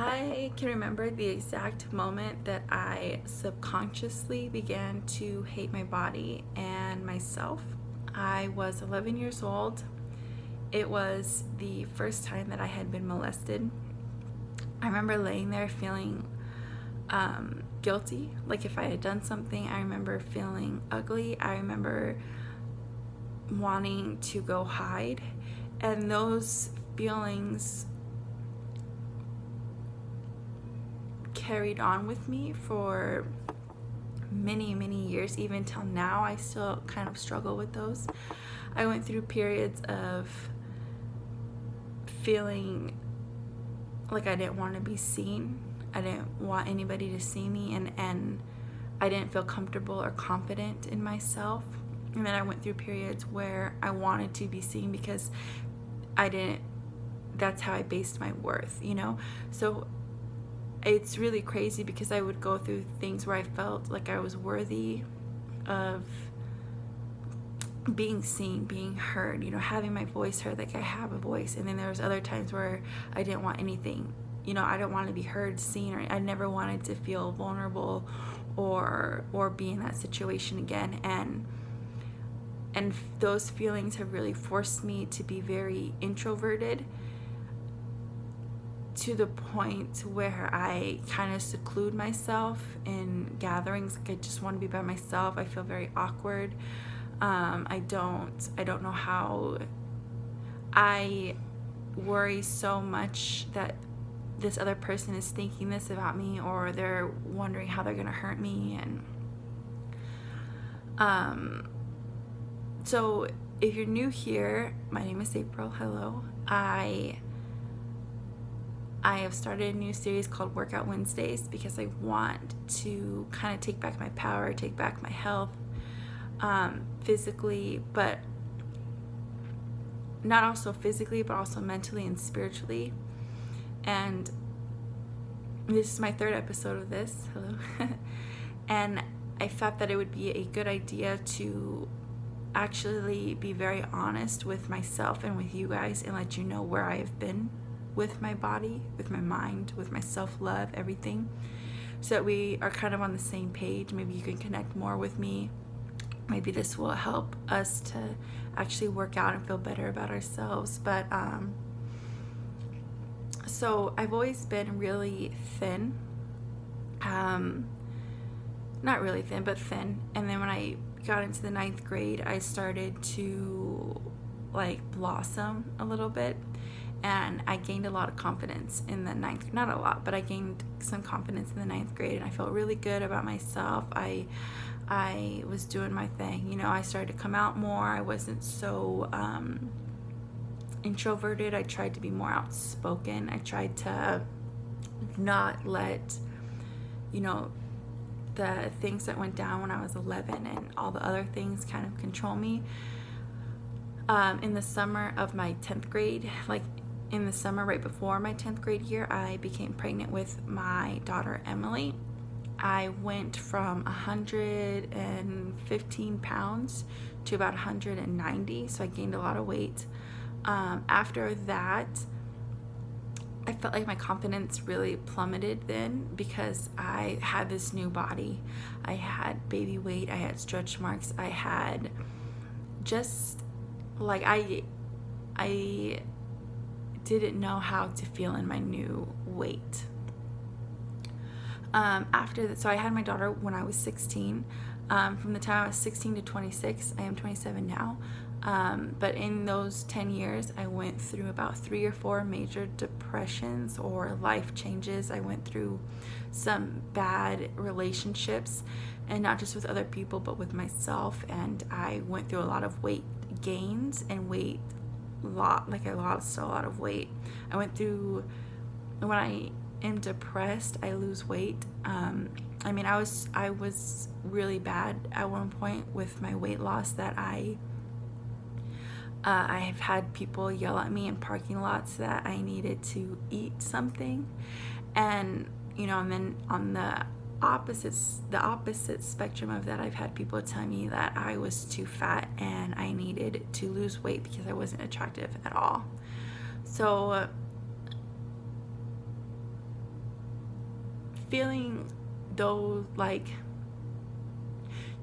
I can remember the exact moment that I subconsciously began to hate my body and myself. I was 11 years old. It was the first time that I had been molested. I remember laying there feeling guilty, like if I had done something. I remember feeling ugly. I remember wanting to go hide. And those feelings carried on with me for many years. Even till now, I still kind of struggle with those. I went through periods of feeling like I didn't want to be seen. I didn't want anybody to see me, and I didn't feel comfortable or confident in myself. And then I went through periods where I wanted to be seen because that's how I based my worth, So it's really crazy because I would go through things where I felt like I was worthy of being seen, being heard, having my voice heard, like I have a voice. And then there was other times where I didn't want anything, I don't want to be heard, seen, or I never wanted to feel vulnerable or be in that situation again. And those feelings have really forced me to be very introverted, to the point where I kind of seclude myself in gatherings. Like I just want to be by myself. I feel very awkward. I don't know how. I worry so much that this other person is thinking this about me, or they're wondering how they're gonna hurt me. And so if you're new here, my name is April. Hello. I have started a new series called Workout Wednesdays because I want to kind of take back my power, take back my health, physically, but not also physically, but also mentally and spiritually. And this is my third episode of this. Hello. And I thought that it would be a good idea to actually be very honest with myself and with you guys and let you know where I have been with my body, with my mind, with my self-love, everything, so that we are kind of on the same page. Maybe you can connect more with me. Maybe this will help us to actually work out and feel better about ourselves. But so I've always been really thin, not really thin, but thin. And then when I got into the 9th grade, I started to blossom a little bit. And I gained a lot of confidence in the 9th, not a lot, but I gained some confidence in the 9th grade, and I felt really good about myself. I was doing my thing, I started to come out more. I wasn't so introverted. I tried to be more outspoken. I tried to not let, the things that went down when I was 11 and all the other things kind of control me. In the summer of my 10th grade, in the summer right before my 10th grade year, I became pregnant with my daughter, Emily. I went from 115 pounds to about 190, so I gained a lot of weight. After that, I felt like my confidence really plummeted then because I had this new body. I had baby weight, I had stretch marks, I had just I didn't know how to feel in my new weight. After that, so I had my daughter when I was 16. From the time I was 16 to 26, I am 27 now. But in those 10 years, I went through about 3 or 4 major depressions or life changes. I went through some bad relationships, and not just with other people, but with myself. And I went through a lot of weight gains and I lost a lot of weight. I went through, when I am depressed, I lose weight. I was really bad at one point with my weight loss that I have had people yell at me in parking lots that I needed to eat something. And and then on the opposite spectrum of that, I've had people tell me that I was too fat and I needed to lose weight because I wasn't attractive at all. So feeling though, like,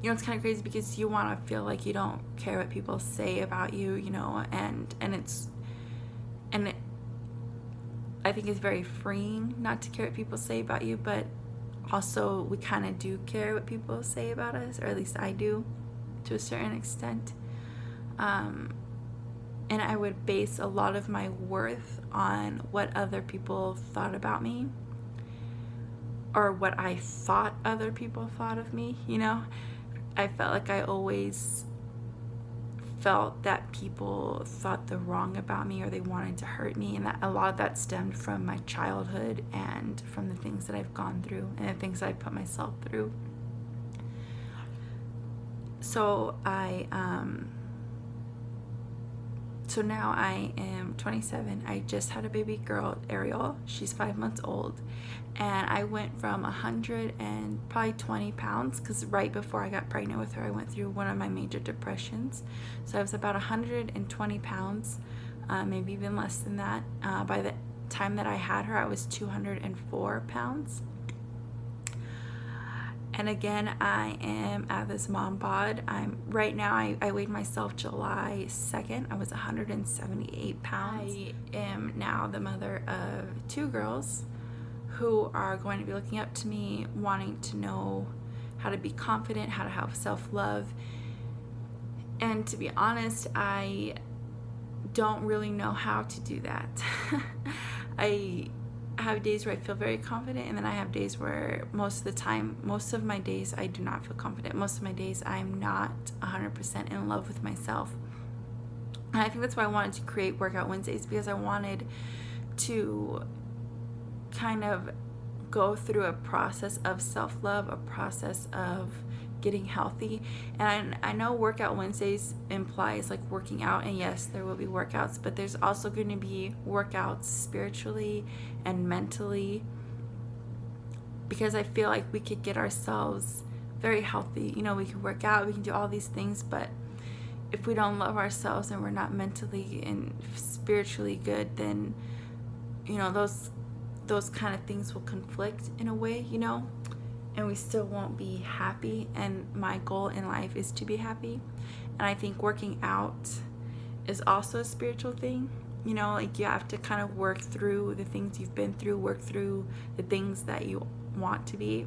you know, it's kind of crazy because you want to feel like you don't care what people say about you, you know, and I think it's very freeing not to care what people say about you, but also we kind of do care what people say about us, or at least I do to a certain extent. And I would base a lot of my worth on what other people thought about me, or what I thought other people thought of me, you know. I felt like I always felt that people thought the wrong about me, or they wanted to hurt me, and that a lot of that stemmed from my childhood and from the things that I've gone through and the things that I've put myself through. So so now I am 27. I just had a baby girl, Ariel. She's 5 months old. And I went from 120 pounds, because right before I got pregnant with her, I went through one of my major depressions. So I was about 120 pounds, maybe even less than that. By the time that I had her, I was 204 pounds. And again, I am at this mom bod. Right now, I weighed myself July 2nd. I was 178 pounds. I am now the mother of 2 girls who are going to be looking up to me, wanting to know how to be confident, how to have self-love. And to be honest, I don't really know how to do that. I have days where I feel very confident, and then I have days where most of my days I do not feel confident. Most of my days I'm not 100% in love with myself. And I think that's why I wanted to create Workout Wednesdays, because I wanted to kind of go through a process of self-love, a process of getting healthy. And I know Workout Wednesdays implies like working out, and yes, there will be workouts, but there's also going to be workouts spiritually and mentally, because I feel like we could get ourselves very healthy. You know, we can work out, we can do all these things, but if we don't love ourselves and we're not mentally and spiritually good, then, you know, those kind of things will conflict in a way, you know, and we still won't be happy. And my goal in life is to be happy. And I think working out is also a spiritual thing. You know, like you have to kind of work through the things you've been through, work through the things that you want to be.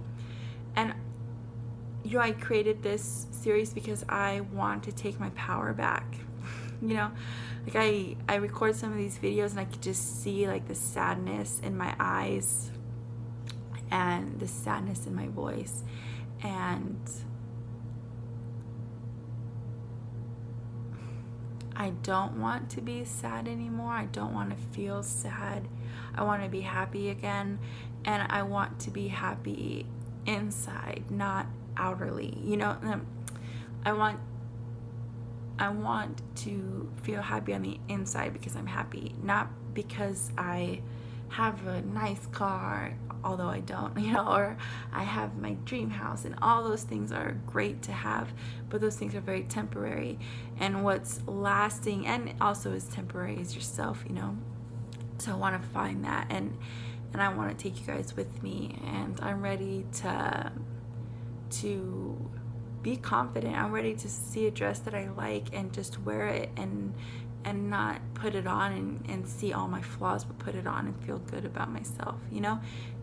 And, you know, I created this series because I want to take my power back. You know, like I record some of these videos and I could just see like the sadness in my eyes and the sadness in my voice, and I don't want to be sad anymore. I don't want to feel sad. I want to be happy again, and I want to be happy inside, not outwardly. You know, I want to feel happy on the inside because I'm happy, not because I have a nice car, although I don't, you know, or I have my dream house, and all those things are great to have, but those things are very temporary. And what's lasting and also is temporary is yourself, you know. So I want to find that, and I want to take you guys with me, and I'm ready to be confident. I'm ready to see a dress that I like and just wear it and not put it on and see all my flaws, but put it on and feel good about myself, you know.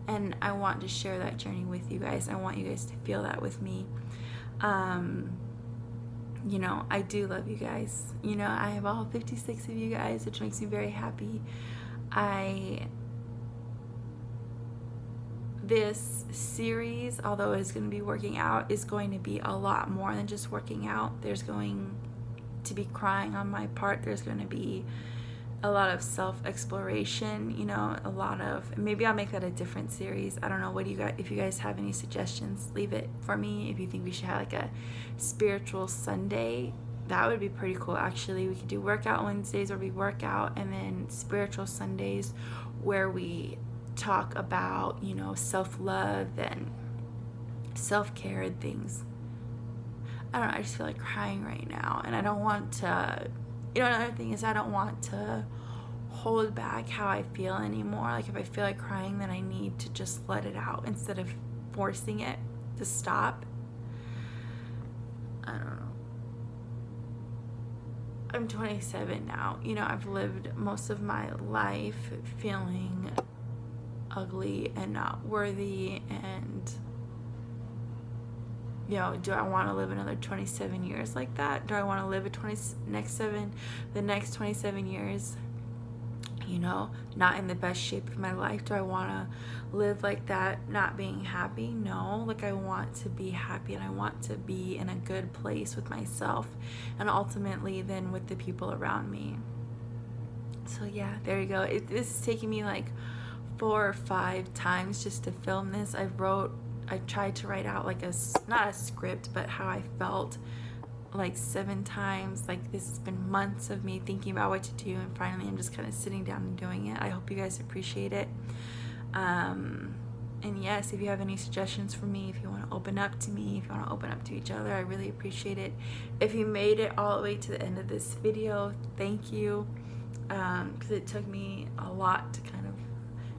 And I want to share that journey with you guys. I want you guys to feel that with me. You know, I do love you guys. You know, I have all 56 of you guys, which makes me very happy. This series, although it's going to be working out, is going to be a lot more than just working out. There's going to be crying on my part. There's going to be a lot of self-exploration, you know, a lot of, maybe I'll make that a different series. I don't know. What do you guys, if you guys have any suggestions, leave it for me. If you think we should have like a spiritual Sunday, that would be pretty cool. Actually, we could do Workout Wednesdays where we work out, and then spiritual Sundays where we talk about, you know, self-love and self-care and things. I don't know, I just feel like crying right now, and I don't want to, you know, another thing is I don't want to hold back how I feel anymore. Like if I feel like crying, then I need to just let it out instead of forcing it to stop. I don't know. I'm 27 now. You know, I've lived most of my life feeling ugly and not worthy, and you know, do I want to live another 27 years like that? Do I want to live the next 27 years, you know, not in the best shape of my life? Do I want to live like that, not being happy? No. Like, I want to be happy, and I want to be in a good place with myself, and ultimately then with the people around me. So yeah, there you go. This is taking me like 4 or 5 times just to film this. I tried to write out like not a script, but how I felt, like 7 times. Like, this has been months of me thinking about what to do, and finally I'm just kind of sitting down and doing it. I hope you guys appreciate it. And yes, if you have any suggestions for me, if you want to open up to me, if you want to open up to each other, I really appreciate it. If you made it all the way to the end of this video, thank you, because it took me a lot to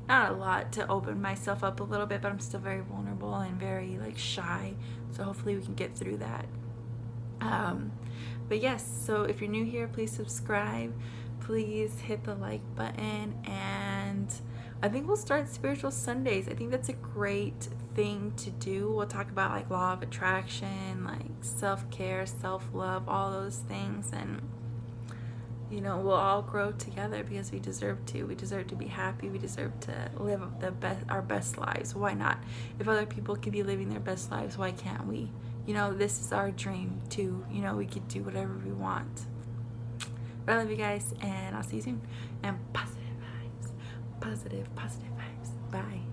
not a lot to open myself up a little bit, but I'm still very vulnerable and very like shy, so hopefully we can get through that. But yes, so if you're new here, please subscribe, please hit the like button, and I think we'll start Spiritual Sundays. I think that's a great thing to do. We'll talk about like law of attraction, like self-care, self-love, all those things, and you know, we'll all grow together because we deserve to. We deserve to be happy. We deserve to live our best lives. Why not? If other people could be living their best lives, why can't we? You know, this is our dream too. You know, we could do whatever we want. But I love you guys, and I'll see you soon. And positive vibes. Positive vibes. Bye.